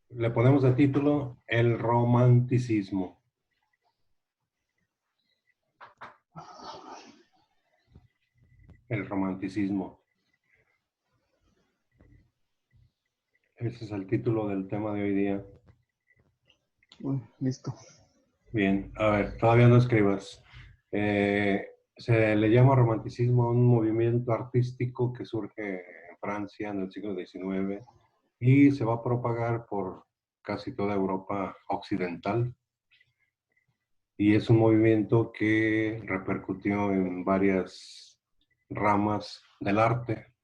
Le ponemos de título El romanticismo. El romanticismo. Ese es el título del tema de hoy día. Listo. Bien, a ver, todavía no escribas. Se le llama romanticismo a un movimiento artístico que surge en Francia en el siglo XIX y se va a propagar por casi toda Europa occidental. Y es un movimiento que repercutió en varias ramas del arte.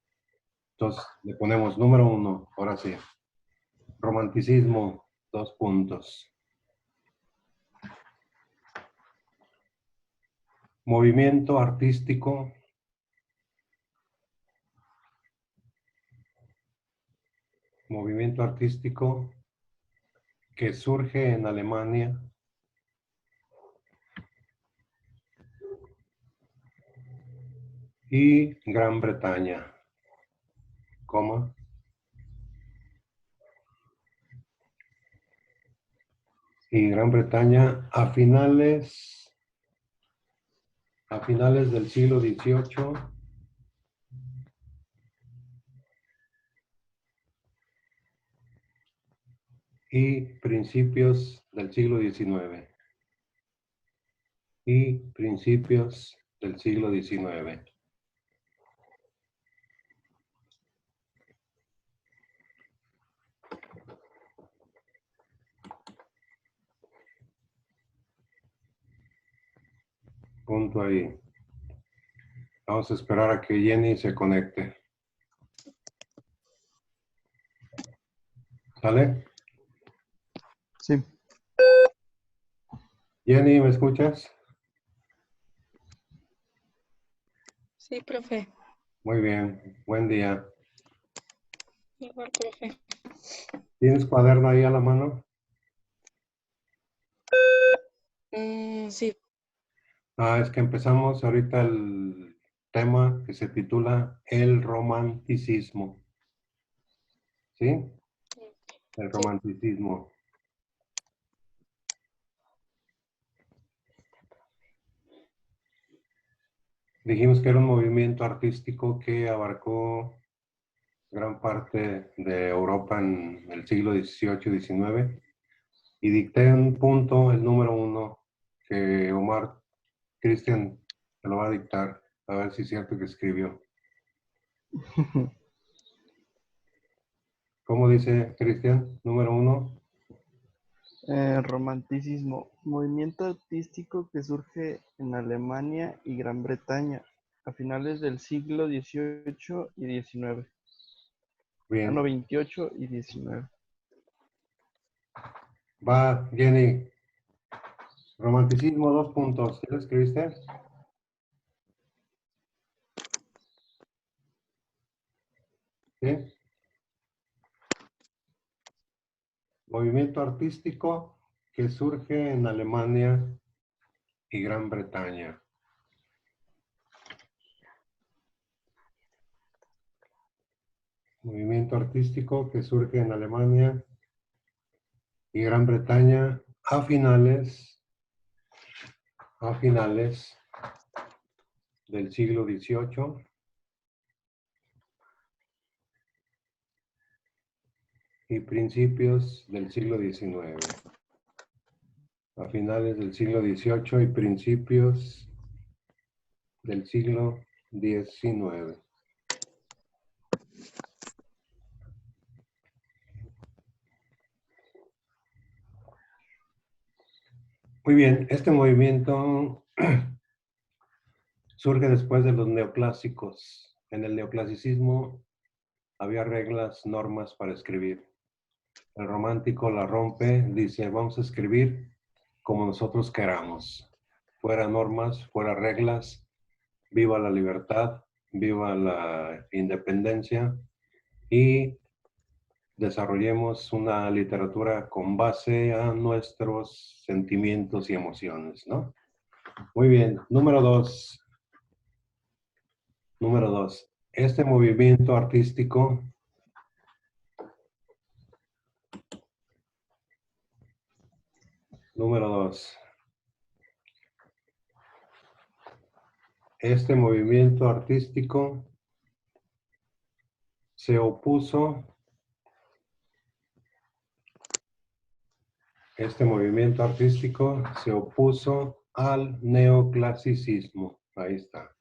Entonces, le ponemos número 1, ahora sí. Romanticismo, 2 puntos. Movimiento artístico. Movimiento artístico que surge en Alemania y Gran Bretaña, coma. Y Gran Bretaña a finales del siglo XVIII y principios del siglo XIX. Y principios del siglo XIX. Punto ahí. Vamos a esperar a que Jenny se conecte. ¿Sale? Sí. Jenny, ¿me escuchas? Sí, profe. Muy bien, buen día. Igual, profe. ¿Tienes cuaderno ahí a la mano? Sí. Es que empezamos ahorita el tema que se titula El romanticismo. ¿Sí? El romanticismo. Dijimos que era un movimiento artístico que abarcó gran parte de Europa en el siglo XVIII y XIX. Y dicté un punto, el número 1, que Omar Cristian te lo va a dictar, a ver si es cierto que escribió. ¿Cómo dice Cristian? Número 1. Romanticismo, movimiento artístico que surge en Alemania y Gran Bretaña a finales del siglo XVIII y XIX. Bien. 28 y 19. Va, Jenny. Romanticismo, 2 puntos. ¿Sí lo escribiste? ¿Sí? Movimiento artístico que surge en Alemania y Gran Bretaña. Movimiento artístico que surge en Alemania y Gran Bretaña a finales del siglo XVIII y principios del siglo XIX. A finales del siglo XVIII y principios del siglo XIX. Muy bien, este movimiento surge después de los neoclásicos. En el neoclasicismo había reglas, normas para escribir. El romántico la rompe, dice, vamos a escribir como nosotros queramos. Fuera normas, fuera reglas, viva la libertad, viva la independencia y desarrollemos una literatura con base a nuestros sentimientos y emociones, ¿no? Muy bien, número 2. Número 2. Este movimiento artístico Número 2. Este movimiento artístico se opuso. Este movimiento artístico se opuso al neoclasicismo. Ahí está.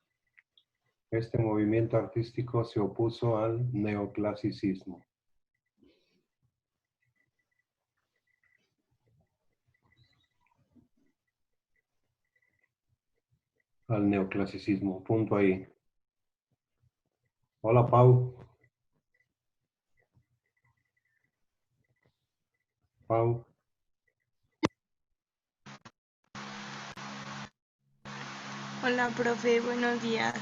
Este movimiento artístico se opuso al neoclasicismo. Al neoclasicismo. Punto ahí. Hola, Pau. Pau. Hola, profe, buenos días.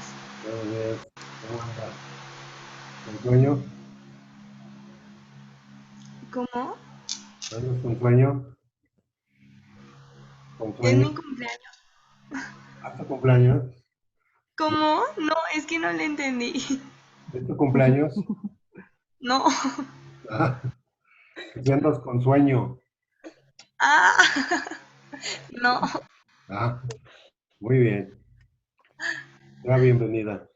Buenos días. ¿Cómo andas? ¿Con sueño? ¿Cómo? ¿Andas con sueño? ¿Con Es sueño? mi cumpleaños. ¿A tu cumpleaños? ¿Cómo? No, es que no le entendí. ¿Es tu cumpleaños? No. Ah, ¿qué andas con sueño? Ah, no. Ah, muy bien. Sea bienvenida.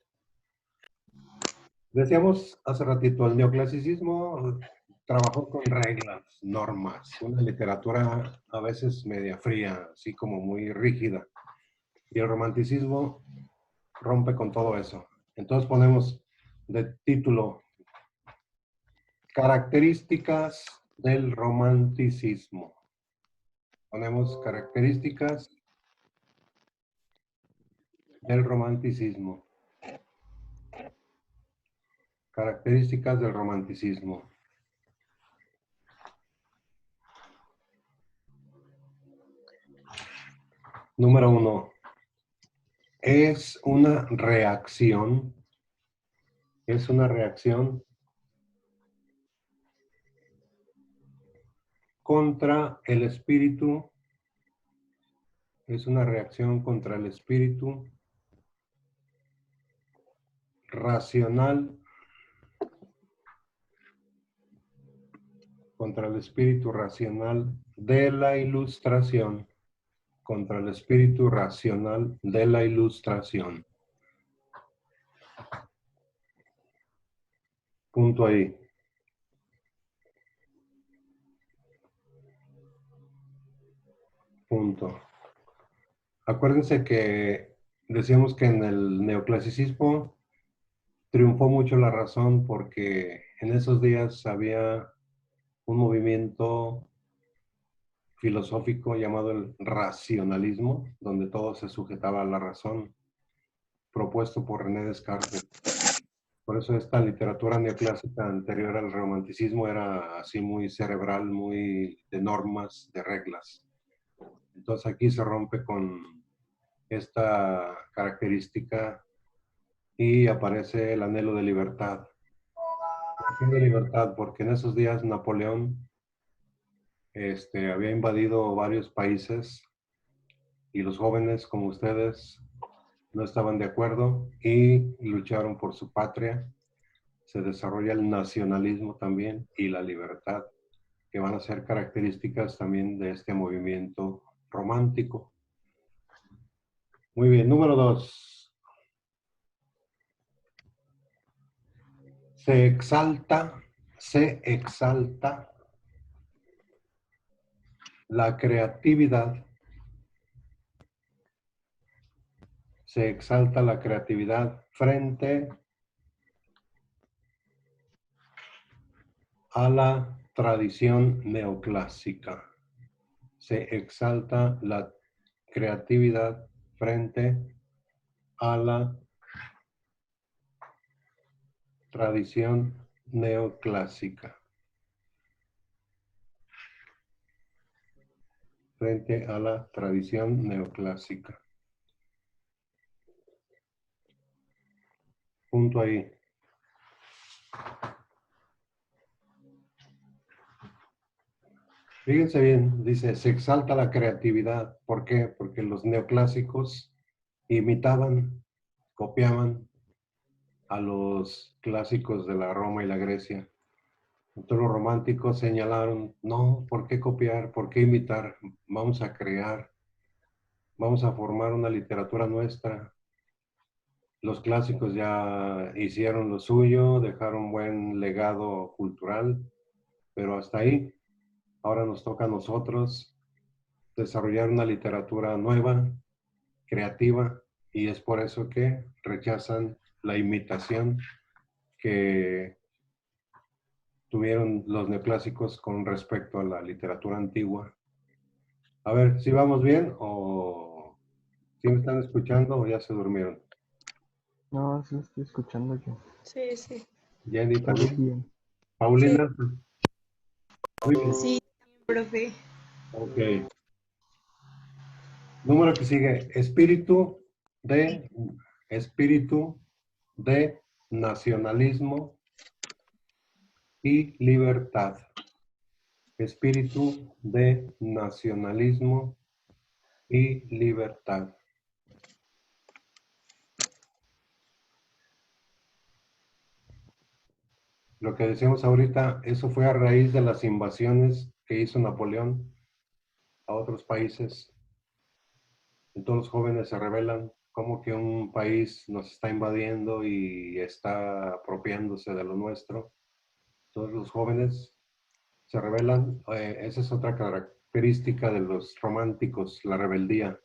Decíamos hace ratito, el neoclasicismo trabajó con reglas, normas, una literatura a veces media fría, así como muy rígida. Y el romanticismo rompe con todo eso. Entonces ponemos de título características del romanticismo. Ponemos características del romanticismo. Características del romanticismo. Número 1. Es una reacción. Es una reacción contra el espíritu. Es una reacción contra el espíritu racional. Contra el espíritu racional de la ilustración. Contra el espíritu racional de la ilustración. Punto ahí. Punto. Acuérdense que decíamos que en el neoclasicismo triunfó mucho la razón porque en esos días había un movimiento filosófico llamado el racionalismo, donde todo se sujetaba a la razón, propuesto por René Descartes. Por eso esta literatura neoclásica anterior al romanticismo era así muy cerebral, muy de normas, de reglas. Entonces aquí se rompe con esta característica y aparece el anhelo de libertad. ¿Por qué de libertad? Porque en esos días Napoleón había invadido varios países y los jóvenes como ustedes no estaban de acuerdo y lucharon por su patria. Se desarrolla el nacionalismo también y la libertad, que van a ser características también de este movimiento romántico. Muy bien, número 2. Se exalta la creatividad. Se exalta la creatividad frente a la tradición neoclásica. Se exalta la creatividad frente a la tradición neoclásica. Frente a la tradición neoclásica. Punto ahí. Fíjense bien, dice, se exalta la creatividad. ¿Por qué? Porque los neoclásicos imitaban, copiaban a los clásicos de la Roma y la Grecia. Entonces los románticos señalaron, no, ¿por qué copiar? ¿Por qué imitar? Vamos a crear, vamos a formar una literatura nuestra. Los clásicos ya hicieron lo suyo, dejaron buen legado cultural, pero hasta ahí. Ahora nos toca a nosotros desarrollar una literatura nueva, creativa, y es por eso que rechazan la imitación que tuvieron los neoclásicos con respecto a la literatura antigua. A ver, ¿si vamos bien o si me están escuchando o ya se durmieron? No, sí estoy escuchando yo. Sí, sí. Jenny Todo también. bien. Sí. Paulina, muy bien. Sí, profe. Ok. Número que sigue, espíritu de nacionalismo y libertad. Espíritu de nacionalismo y libertad. Lo que decíamos ahorita, eso fue a raíz de las invasiones que hizo Napoleón a otros países. Entonces los jóvenes se rebelan, como que un país nos está invadiendo y está apropiándose de lo nuestro. Entonces los jóvenes se rebelan. Esa es otra característica de los románticos, la rebeldía.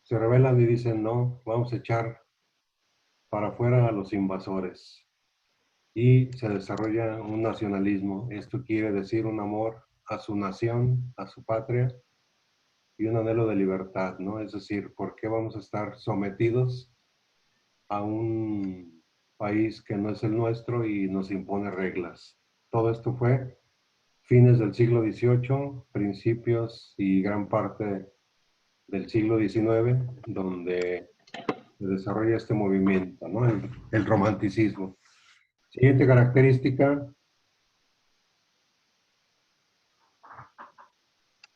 Se rebelan y dicen, no, vamos a echar para afuera a los invasores. Y se desarrolla un nacionalismo. Esto quiere decir un amor a su nación, a su patria y un anhelo de libertad, ¿no? Es decir, ¿por qué vamos a estar sometidos a un país que no es el nuestro y nos impone reglas? Todo esto fue fines del siglo XVIII, principios y gran parte del siglo XIX, donde se desarrolla este movimiento, ¿no? El romanticismo. Siguiente característica,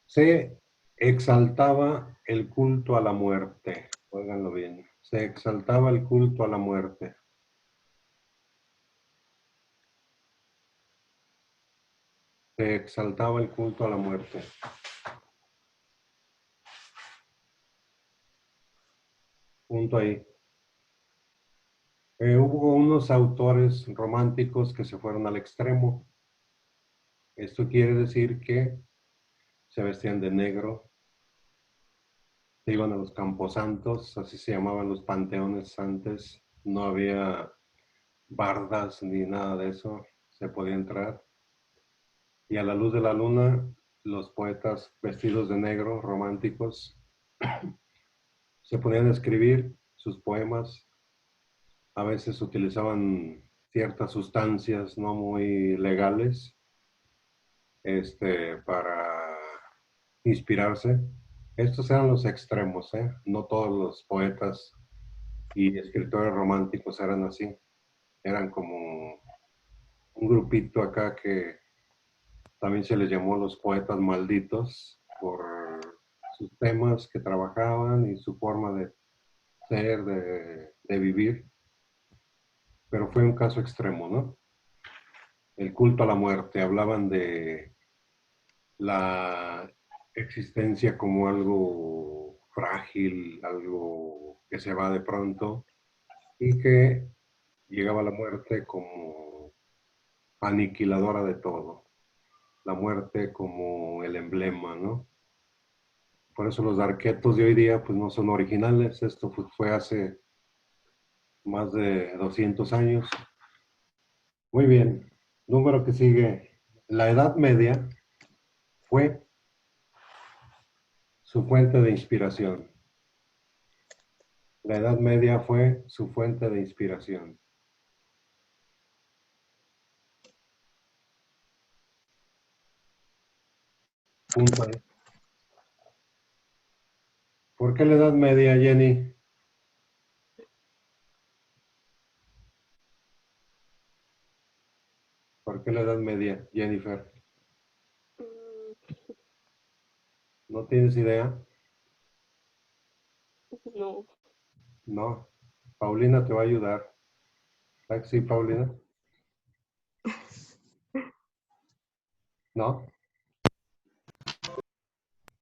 se exaltaba el culto a la muerte. Óiganlo bien. Se exaltaba el culto a la muerte. Se exaltaba el culto a la muerte. Punto ahí. Hubo unos autores románticos que se fueron al extremo. Esto quiere decir que se vestían de negro, se iban a los camposantos, así se llamaban los panteones antes. No había bardas ni nada de eso, se podía entrar. Y a la luz de la luna, los poetas vestidos de negro, románticos, se ponían a escribir sus poemas. A veces utilizaban ciertas sustancias no muy legales para inspirarse. Estos eran los extremos, ¿eh? No todos los poetas y escritores románticos eran así. Eran como un grupito acá que también se les llamó los poetas malditos por sus temas que trabajaban y su forma de ser, de vivir. Pero fue un caso extremo, ¿no? El culto a la muerte. Hablaban de la existencia como algo frágil, algo que se va de pronto y que llegaba la muerte como aniquiladora de todo. La muerte como el emblema, ¿no? Por eso los arquetos de hoy día pues no son originales. Esto fue hace más de 200 años. Muy bien. Número que sigue. La Edad Media fue su fuente de inspiración. La Edad Media fue su fuente de inspiración. Punto ahí. ¿Por qué la Edad Media, Jenny? ¿Por qué la Edad Media, Jennifer? Mm, ¿No tienes idea? no. No. Paulina te va a ayudar. ¿Ah, que sí, Paulina? ¿No?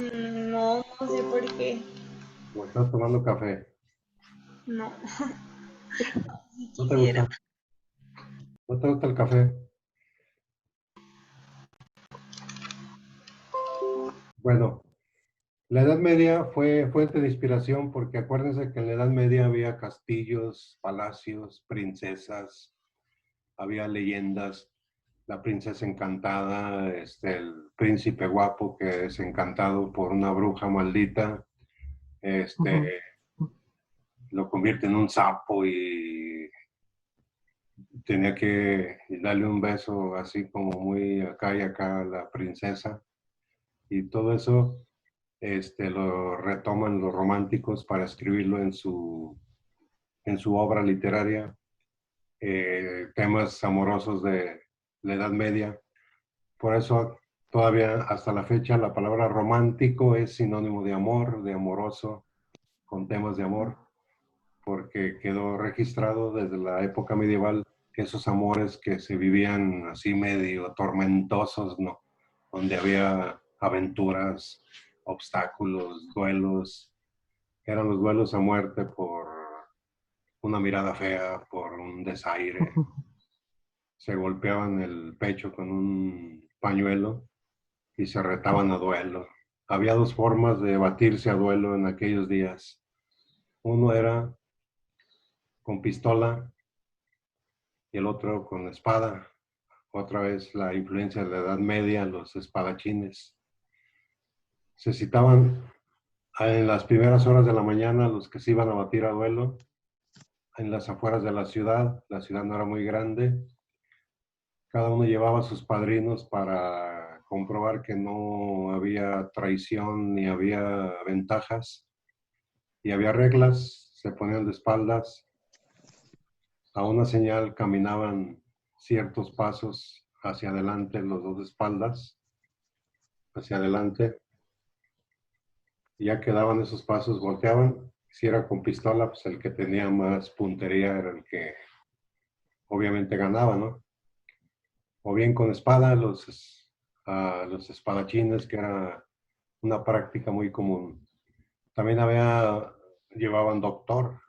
No, no sé por qué. ¿O estás tomando café? No, si ¿No te quisiera. gusta? ¿No te gusta el café? Bueno, la Edad Media fue fuente de inspiración porque acuérdense que en la Edad Media había castillos, palacios, princesas, había leyendas, la princesa encantada, el príncipe guapo que es encantado por una bruja maldita, Ujú. lo convierte en un sapo y tenía que darle un beso así como muy acá y acá a la princesa. Y todo eso lo retoman los románticos para escribirlo en su obra literaria, temas amorosos de la Edad Media. Por eso todavía hasta la fecha la palabra romántico es sinónimo de amor, de amoroso, con temas de amor, porque quedó registrado desde la época medieval que esos amores que se vivían así medio tormentosos, ¿no? Donde había aventuras, obstáculos, duelos, eran los duelos a muerte por una mirada fea, por un desaire. Se golpeaban el pecho con un pañuelo y se retaban a duelo. Había dos formas de batirse a duelo en aquellos días. Uno era con pistola y el otro con espada. Otra vez la influencia de la Edad Media, los espadachines. Se citaban en las primeras horas de la mañana los que se iban a batir a duelo en las afueras de la ciudad no era muy grande, cada uno llevaba a sus padrinos para comprobar que no había traición ni había ventajas y había reglas, se ponían de espaldas, a una señal caminaban ciertos pasos hacia adelante, los dos de espaldas, hacia adelante, y ya que daban esos pasos, volteaban, si era con pistola, pues el que tenía más puntería era el que obviamente ganaba, ¿no? O bien con espada, los espadachines, que era una práctica muy común. También llevaban doctor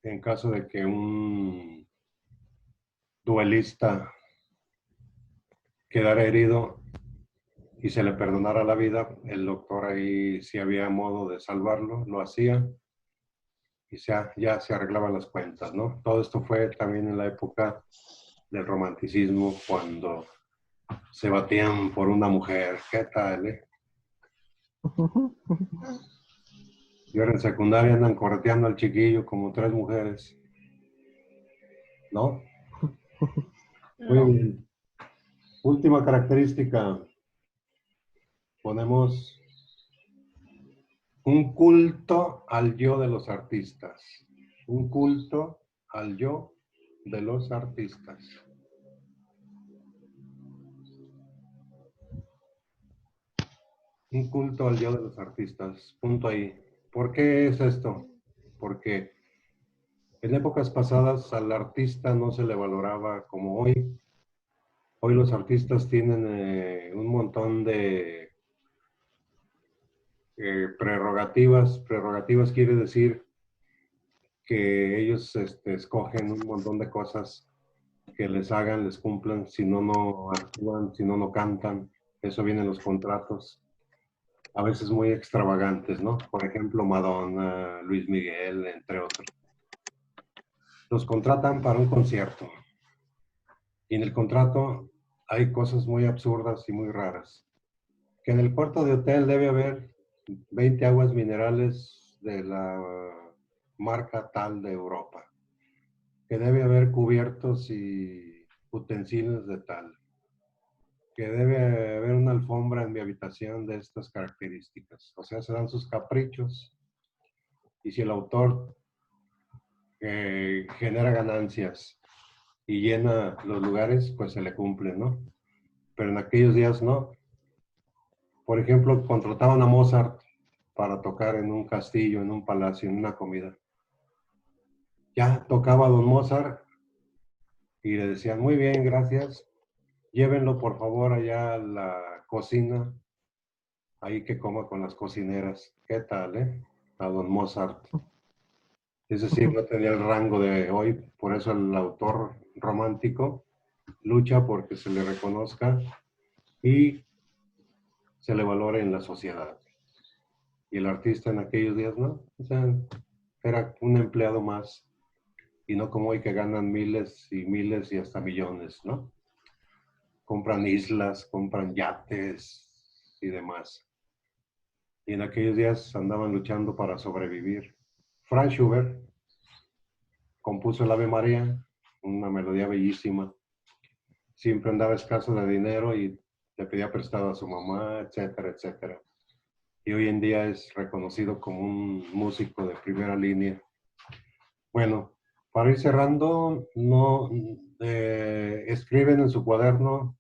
en caso de que un duelista quedara herido y se le perdonara la vida, el doctor ahí, si había modo de salvarlo, lo hacía y ya se arreglaban las cuentas, ¿no? Todo esto fue también en la época del romanticismo, cuando se batían por una mujer. ¿Qué tal, eh? Y ahora en secundaria andan correteando al chiquillo como 3 mujeres, ¿no? Muy No. bien. Última característica. Ponemos un culto al yo de los artistas. Un culto al yo de los artistas. Un culto al yo de los artistas. Punto ahí. ¿Por qué es esto? Porque en épocas pasadas al artista no se le valoraba como hoy. Hoy los artistas tienen un montón de prerrogativas. Prerrogativas quiere decir que ellos escogen un montón de cosas que les hagan, les cumplan. Si no, no actúan, si no, no cantan. Eso viene en los contratos. A veces muy extravagantes, ¿no? Por ejemplo, Madonna, Luis Miguel, entre otros. Los contratan para un concierto. Y en el contrato hay cosas muy absurdas y muy raras. Que en el cuarto de hotel debe haber 20 aguas minerales de la marca tal de Europa. Que debe haber cubiertos y utensilios de tal. Que debe haber una alfombra en mi habitación de estas características. O sea, se dan sus caprichos. Y si el autor genera ganancias y llena los lugares, pues se le cumple, ¿no? Pero en aquellos días no. Por ejemplo, contrataban a Mozart para tocar en un castillo, en un palacio, en una comida. Ya tocaba don Mozart y le decían, muy bien, gracias, llévenlo por favor allá a la cocina, ahí que coma con las cocineras. ¿Qué tal, a don Mozart? Es decir, no tenía el rango de hoy, por eso el autor romántico lucha porque se le reconozca y se le valore en la sociedad. Y el artista en aquellos días, ¿no? O sea, era un empleado más y no como hoy que ganan miles y miles y hasta millones, ¿no? Compran islas, compran yates y demás. Y en aquellos días andaban luchando para sobrevivir. Franz Schubert compuso el Ave María, una melodía bellísima. Siempre andaba escaso de dinero y le pedía prestado a su mamá, etcétera, etcétera. Y hoy en día es reconocido como un músico de primera línea. Bueno, para ir cerrando, no escriben en su cuaderno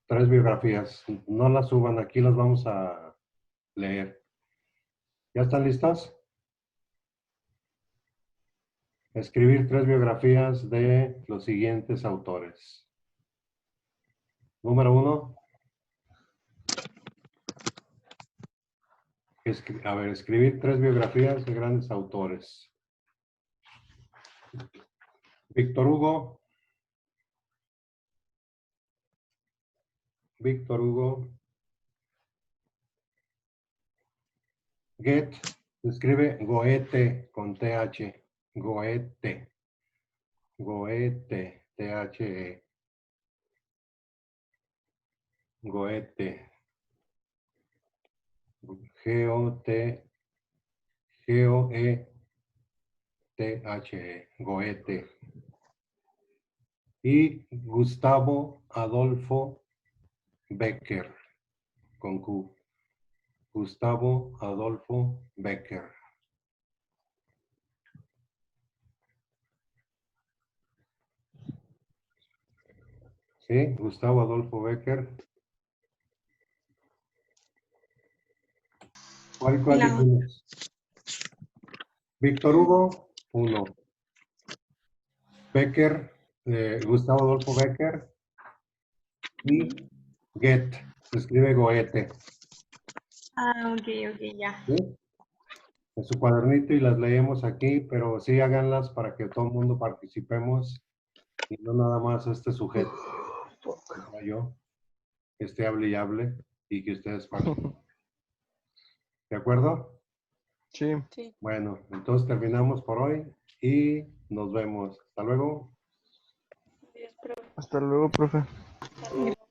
3 biografías. No las suban, aquí las vamos a leer. ¿Ya están listas? Escribir 3 biografías de los siguientes autores. Número 1. Escribir 3 biografías de grandes autores. Víctor Hugo. Goethe. Se escribe Goethe con TH. Goethe. THE. Goethe. Goethe. Goethe. Y Gustavo Adolfo Becker, con Q. Gustavo Adolfo Becker. ¿Sí? Gustavo Adolfo Becker. ¿Cuál La dijimos? Víctor Hugo, 1. Becker, Gustavo Adolfo Becker. Y Goethe, se escribe Goethe. ok, ya. ¿Sí? En su cuadernito y las leemos aquí, pero sí háganlas para que todo el mundo participemos y no nada más este sujeto, yo, que esté hable y hable y que ustedes participen. ¿De acuerdo? Sí. Sí. Bueno, entonces terminamos por hoy y nos vemos. Hasta luego. Adiós, profe. Hasta luego, profe. Hasta luego.